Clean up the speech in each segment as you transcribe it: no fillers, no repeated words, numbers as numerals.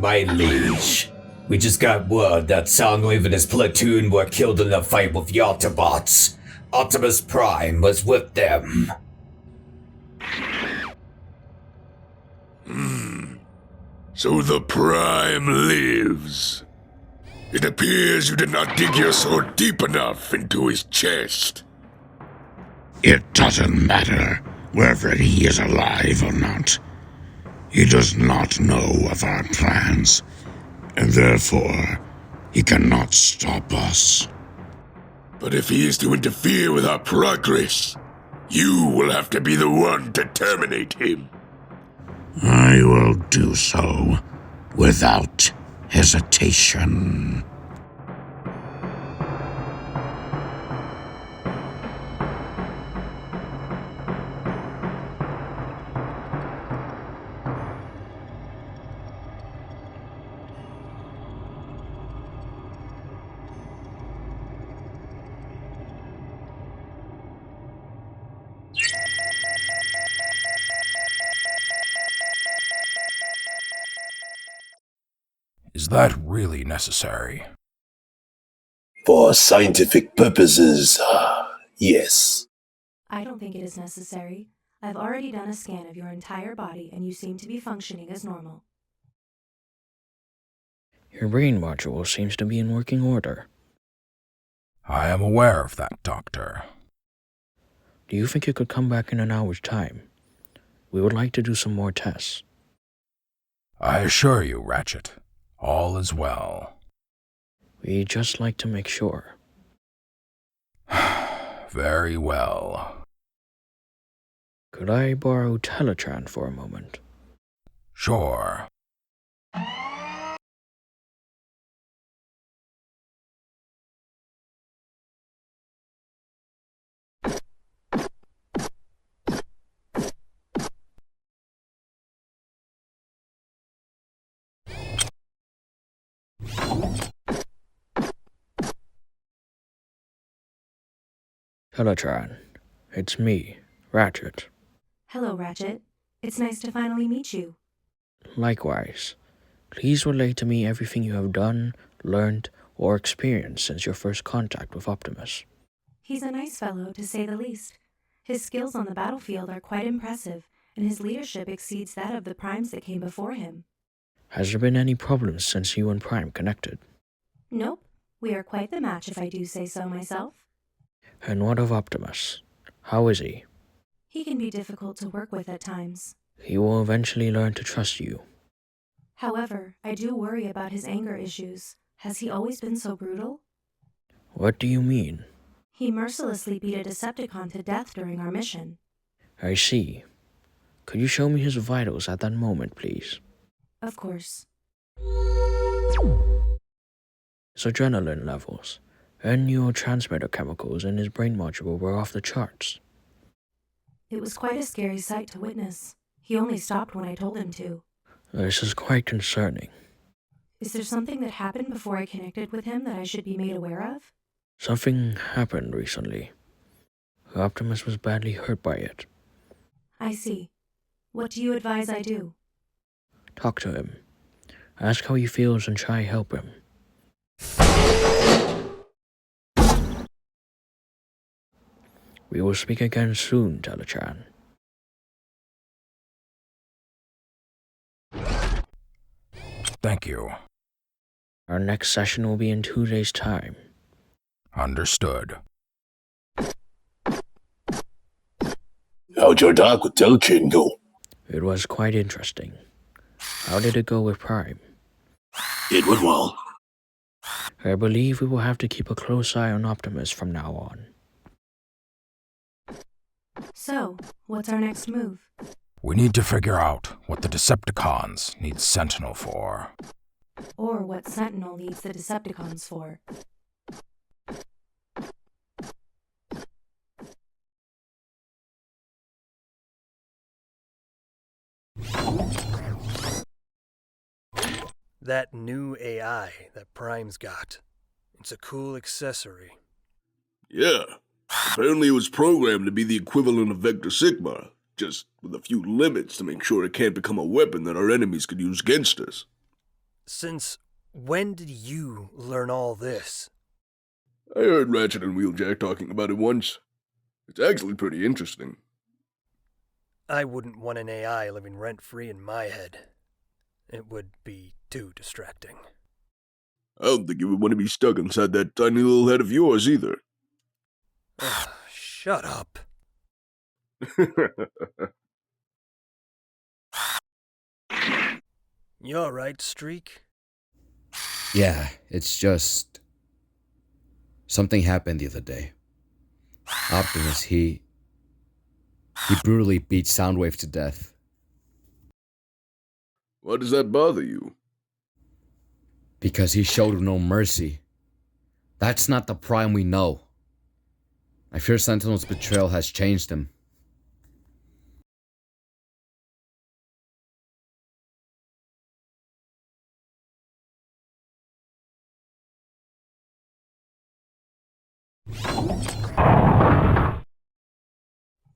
my liege. We just got word that Soundwave and his platoon were killed in a fight with the Autobots. Optimus Prime was with them. So the Prime lives. It appears you did not dig your sword deep enough into his chest. It doesn't matter whether he is alive or not. He does not know of our plans, and therefore he cannot stop us. But if he is to interfere with our progress, you will have to be the one to terminate him. I will do so without hesitation. Is that really necessary? For scientific purposes, yes. I don't think it is necessary. I've already done a scan of your entire body and you seem to be functioning as normal. Your brain module seems to be in working order. I am aware of that, Doctor. Do you think you could come back in an hour's time? We would like to do some more tests. I assure you, Ratchet, all is well. We'd just like to make sure. Very well. Could I borrow Teletrann for a moment? Sure. Teletrann, it's me, Ratchet. Hello, Ratchet. It's nice to finally meet you. Likewise. Please relate to me everything you have done, learned, or experienced since your first contact with Optimus. He's a nice fellow, to say the least. His skills on the battlefield are quite impressive, and his leadership exceeds that of the Primes that came before him. Has there been any problems since you and Prime connected? Nope. We are quite the match, if I do say so myself. And what of Optimus? How is he? He can be difficult to work with at times. He will eventually learn to trust you. However, I do worry about his anger issues. Has he always been so brutal? What do you mean? He mercilessly beat a Decepticon to death during our mission. I see. Could you show me his vitals at that moment, please? Of course. His adrenaline levels and neurotransmitter chemicals in his brain module were off the charts. It was quite a scary sight to witness. He only stopped when I told him to. This is quite concerning. Is there something that happened before I connected with him that I should be made aware of? Something happened recently. Optimus was badly hurt by it. I see. What do you advise I do? Talk to him. Ask how he feels and try help him. We will speak again soon, Teletrann. Thank you. Our next session will be in 2 days' time. Understood. How'd your talk with Teletraan go? It was quite interesting. How did it go with Prime? It went well. I believe we will have to keep a close eye on Optimus from now on. So, what's our next move? We need to figure out what the Decepticons need Sentinel for. Or what Sentinel needs the Decepticons for. That new AI that Prime's got. It's a cool accessory. Yeah. Apparently it was programmed to be the equivalent of Vector Sigma, just with a few limits to make sure it can't become a weapon that our enemies could use against us. Since when did you learn all this? I heard Ratchet and Wheeljack talking about it once. It's actually pretty interesting. I wouldn't want an AI living rent-free in my head. It would be too distracting. I don't think you would want to be stuck inside that tiny little head of yours either. Shut up. You alright, Streak? Yeah, it's just... something happened the other day. Optimus, he brutally beat Soundwave to death. Why does that bother you? Because he showed no mercy. That's not the Prime we know. I fear Sentinel's betrayal has changed him.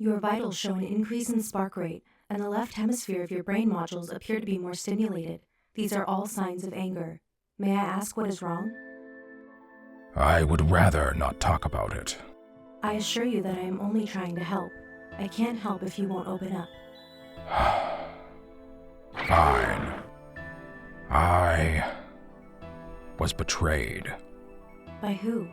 Your vitals show an increase in spark rate, and the left hemisphere of your brain modules appear to be more stimulated. These are all signs of anger. May I ask what is wrong? I would rather not talk about it. I assure you that I am only trying to help. I can't help if you won't open up. Fine. I was betrayed. By who?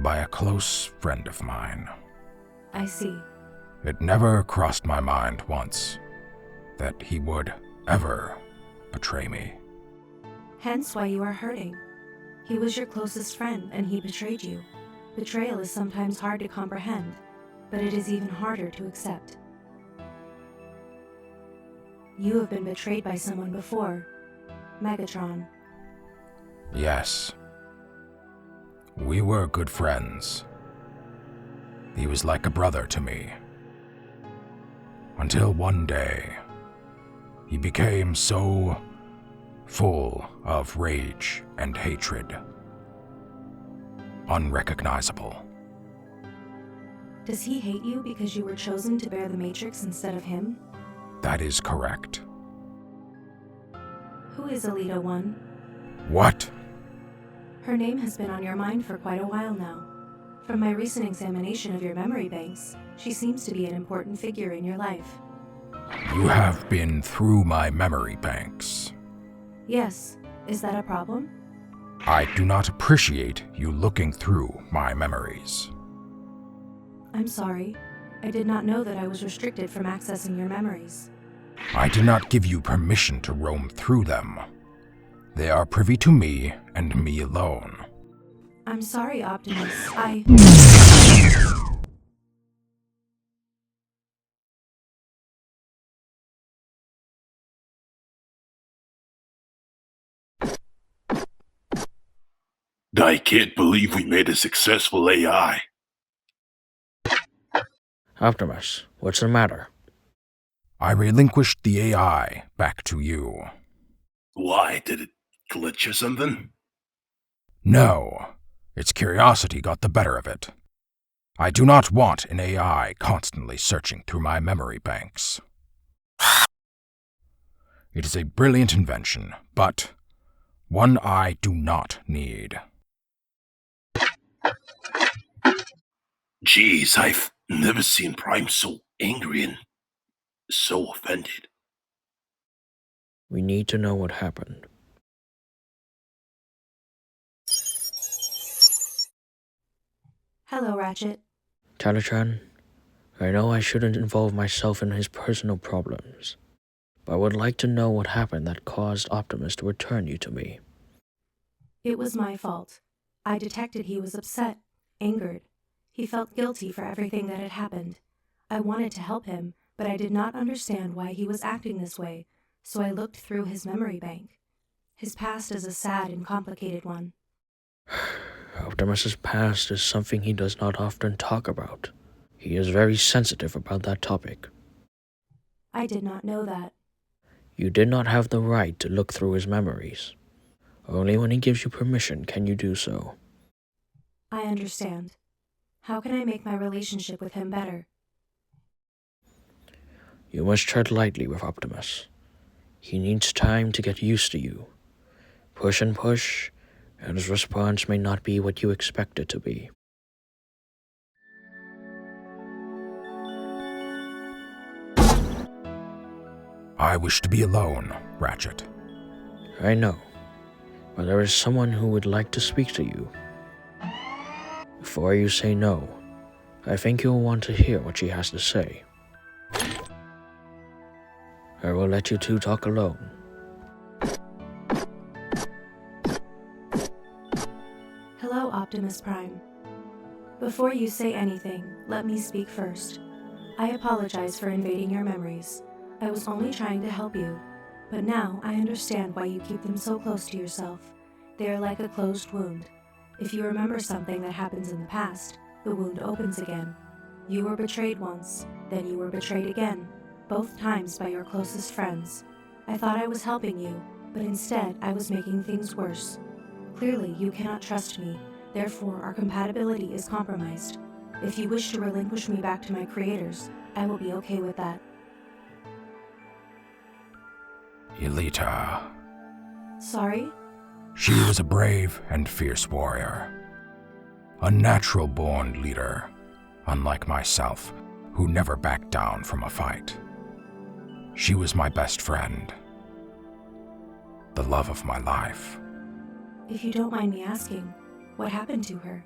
By a close friend of mine. I see. It never crossed my mind once that he would ever betray me. Hence why you are hurting. He was your closest friend, and he betrayed you. Betrayal is sometimes hard to comprehend, but it is even harder to accept. You have been betrayed by someone before. Megatron. Yes. We were good friends. He was like a brother to me. Until one day, he became so full of rage and hatred. Unrecognizable. Does he hate you because you were chosen to bear the Matrix instead of him? That is correct. Who is Alita 1? What? Her name has been on your mind for quite a while now. From my recent examination of your memory banks, she seems to be an important figure in your life. You have been through my memory banks. Yes. Is that a problem? I do not appreciate you looking through my memories. I'm sorry. I did not know that I was restricted from accessing your memories. I did not give you permission to roam through them. They are privy to me and me alone. I'm sorry, Optimus. I can't believe we made a successful AI. Optimus, what's the matter? I relinquished the AI back to you. Why? Did it glitch or something? No, its curiosity got the better of it. I do not want an AI constantly searching through my memory banks. It is a brilliant invention, but one I do not need. Geez, I've never seen Prime so angry and so offended. We need to know what happened. Hello, Ratchet. Teletrann, I know I shouldn't involve myself in his personal problems, but I would like to know what happened that caused Optimus to return you to me. It was my fault. I detected he was upset, angered. He felt guilty for everything that had happened. I wanted to help him, but I did not understand why he was acting this way, so I looked through his memory bank. His past is a sad and complicated one. Optimus's past is something he does not often talk about. He is very sensitive about that topic. I did not know that. You did not have the right to look through his memories. Only when he gives you permission can you do so. I understand. How can I make my relationship with him better? You must tread lightly with Optimus. He needs time to get used to you. Push and push, and his response may not be what you expect it to be. I wish to be alone, Ratchet. I know, but there is someone who would like to speak to you. Before you say no, I think you'll want to hear what she has to say. I will let you two talk alone. Hello, Optimus Prime. Before you say anything, let me speak first. I apologize for invading your memories. I was only trying to help you, but now I understand why you keep them so close to yourself. They are like a closed wound. If you remember something that happens in the past, the wound opens again. You were betrayed once, then you were betrayed again, both times by your closest friends. I thought I was helping you, but instead I was making things worse. Clearly, you cannot trust me, therefore our compatibility is compromised. If you wish to relinquish me back to my creators, I will be okay with that. Elita. Sorry? She was a brave and fierce warrior. A natural-born leader, unlike myself, who never backed down from a fight. She was my best friend. The love of my life. If you don't mind me asking, what happened to her?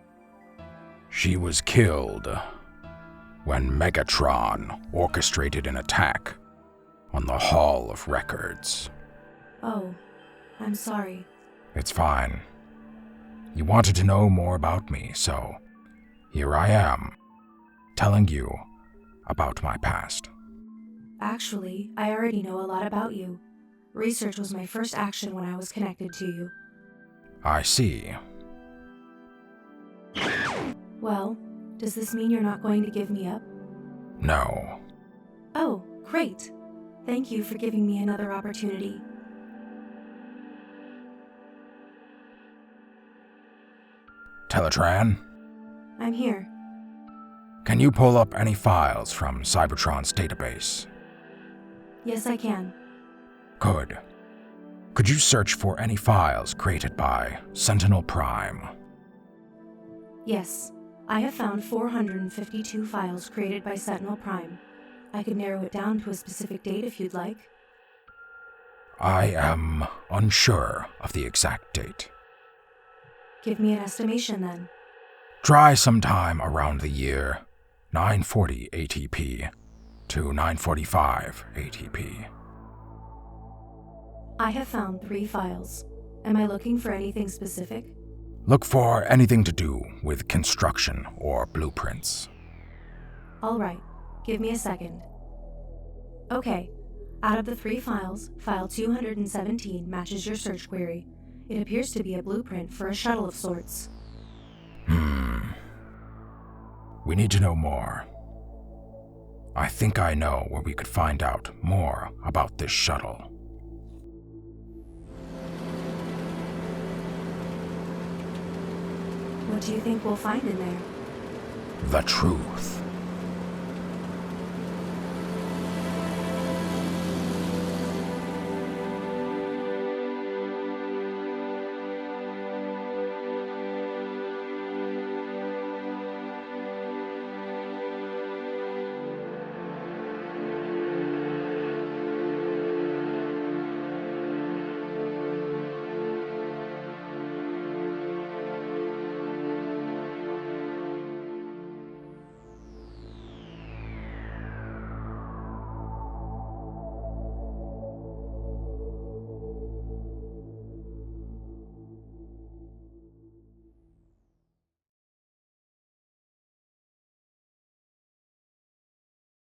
She was killed when Megatron orchestrated an attack on the Hall of Records. Oh, I'm sorry. It's fine. You wanted to know more about me, so here I am, telling you about my past. Actually, I already know a lot about you. Research was my first action when I was connected to you. I see. Well, does this mean you're not going to give me up? No. Oh, great. Thank you for giving me another opportunity. Teletrann, I'm here. can you pull up any files from Cybertron's database? Yes, I can. Good. Could you search for any files created by Sentinel Prime? Yes, I have found 452 files created by Sentinel Prime. I could narrow it down to a specific date if you'd like. I am unsure of the exact date. Give me an estimation then. Try sometime around the year 940 ATP to 945 ATP. I have found 3 files. Am I looking for anything specific? Look for anything to do with construction or blueprints. All right, give me a second. Okay, out of the 3 files, file 217 matches your search query. It appears to be a blueprint for a shuttle of sorts. We need to know more. I think I know where we could find out more about this shuttle. What do you think we'll find in there? The truth.